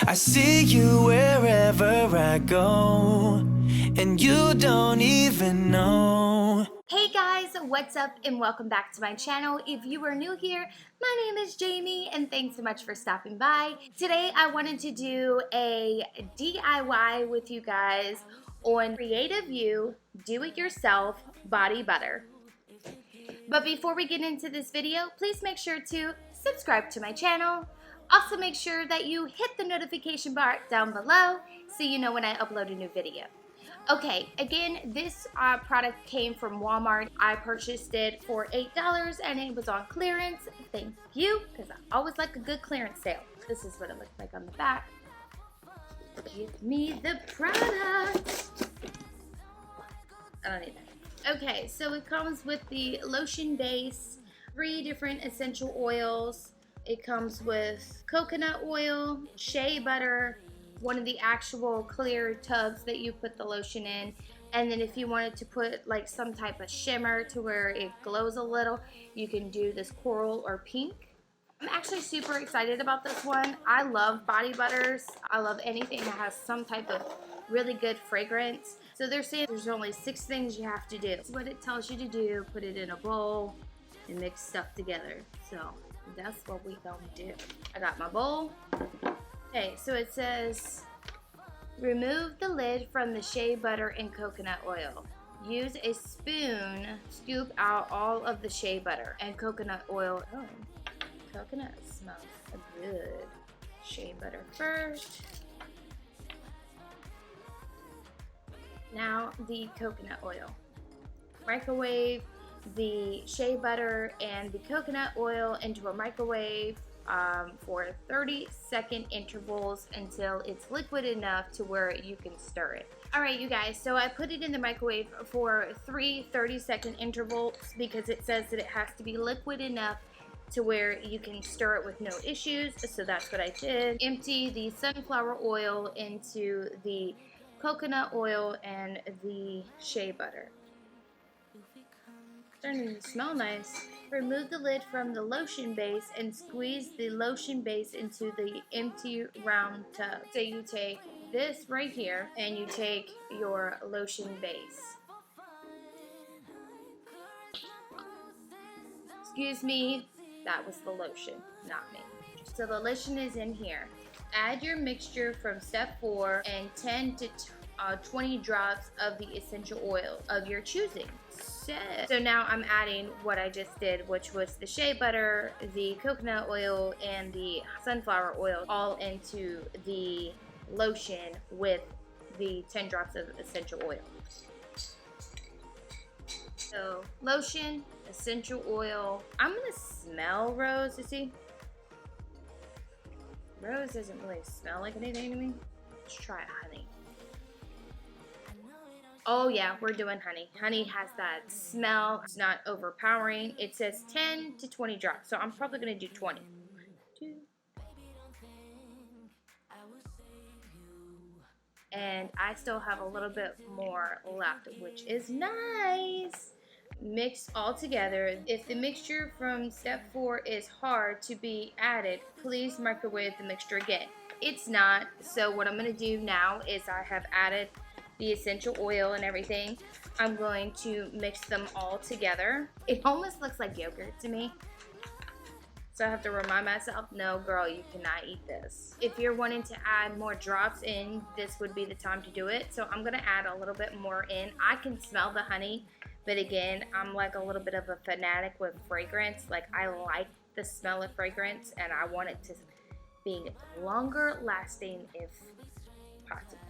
I see you wherever I go, and you don't even know. Hey guys, what's up and welcome back to my channel. If you are new here, my name is Jamie and thanks so much for stopping by. Today I wanted to do a DIY with you guys on Creative You Do-It-Yourself Body Butter. But before we get into this video, please make sure to subscribe to my channel. Also make sure that you hit the notification bar down below so you know when I upload a new video. Okay, again, this product came from Walmart. I purchased it for $8 and it was on clearance. Thank you, because I always like a good clearance sale. This is what it looks like on the back. Give me the product. I don't need that. Okay, so it comes with the lotion base, 3 different essential oils. It comes with coconut oil, shea butter, one of the actual clear tubs that you put the lotion in, and then if you wanted to put like some type of shimmer to where it glows a little, you can do this coral or pink. I'm actually super excited about this one. I love body butters. I love anything that has some type of really good fragrance. So they're saying there's only 6 things you have to do. This is what it tells you to do. Put it in a bowl and mix stuff together. So that's what we gonna do. I got my bowl. Okay, so it says, remove the lid from the shea butter and coconut oil. Use a spoon, scoop out all of the shea butter and coconut oil. Oh, coconut smells good. Shea butter first. Now the coconut oil. Microwave the shea butter and the coconut oil into a microwave for 30-second intervals until it's liquid enough to where you can stir it. Alright you guys, so I put it in the microwave for 3 30-second intervals because it says that it has to be liquid enough to where you can stir it with no issues, so that's what I did. Empty the sunflower oil into the coconut oil and the shea butter. Starting to smell nice. Remove the lid from the lotion base and squeeze the lotion base into the empty round tub. So you take this right here and you take your lotion base. Excuse me, that was the lotion, not me. So the lotion is in here. Add your mixture from step 4 and 10 to 20 drops of the essential oil of your choosing. So now I'm adding what I just did, which was the shea butter, the coconut oil, and the sunflower oil all into the lotion with the 10 drops of essential oil. So lotion, essential oil. I'm gonna smell rose, you see? Rose doesn't really smell like anything to me. Let's try honey. Oh yeah, we're doing honey. Honey has that smell. It's not overpowering. It says 10 to 20 drops, so I'm probably gonna do 20. 2. And I still have a little bit more left, which is nice. Mix all together. If the mixture from step 4 is hard to be added, please microwave the mixture again. It's not, so what I'm gonna do now is I have added the essential oil and everything. I'm going to mix them all together. It almost looks like yogurt to me. So I have to remind myself, no girl, you cannot eat this. If you're wanting to add more drops in, this would be the time to do it. So I'm gonna add a little bit more in. I can smell the honey, but again, I'm like a little bit of a fanatic with fragrance. Like I like the smell of fragrance and I want it to be longer lasting if possible.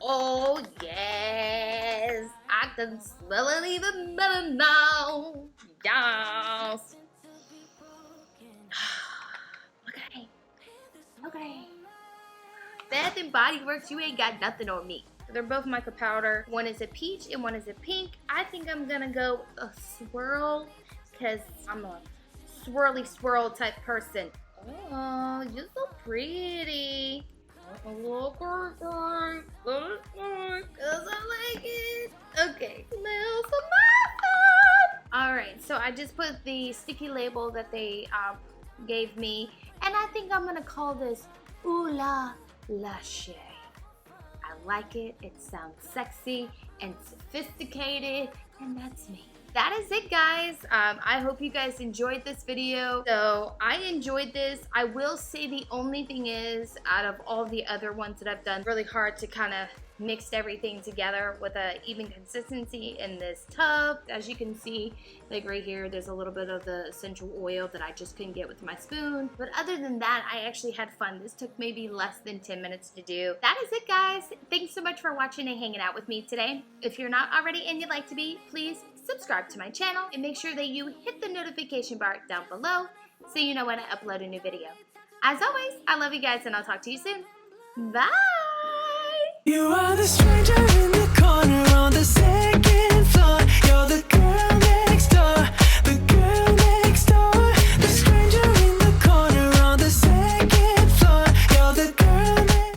Oh yes, I can smell it even better now. Yes. Okay. Okay. Bath and Body Works, you ain't got nothing on me. They're both mica powder. One is a peach and one is a pink. I think I'm gonna go a swirl because I'm a swirly swirl type person. Oh, you're so pretty. Look at that. Cause I like it. Okay. Smells amazing. Alright, so I just put the sticky label that they gave me. And I think I'm gonna call this Ooh La Lush. I like it. It sounds sexy and sophisticated, and that's me. That is it, guys. I hope you guys enjoyed this video. So I enjoyed this. I will say the only thing is, out of all the other ones that I've done, really hard to kind of mix everything together with an even consistency in this tub. As you can see, like right here, there's a little bit of the essential oil that I just couldn't get with my spoon. But other than that, I actually had fun. This took maybe less than 10 minutes to do. That is it, guys. Thanks so much for watching and hanging out with me today. If you're not already and you'd like to be, please subscribe to my channel and make sure that you hit the notification bar down below so you know when I upload a new video. As always, I love you guys and I'll talk to you soon. Bye! You are the stranger in the corner on the sand.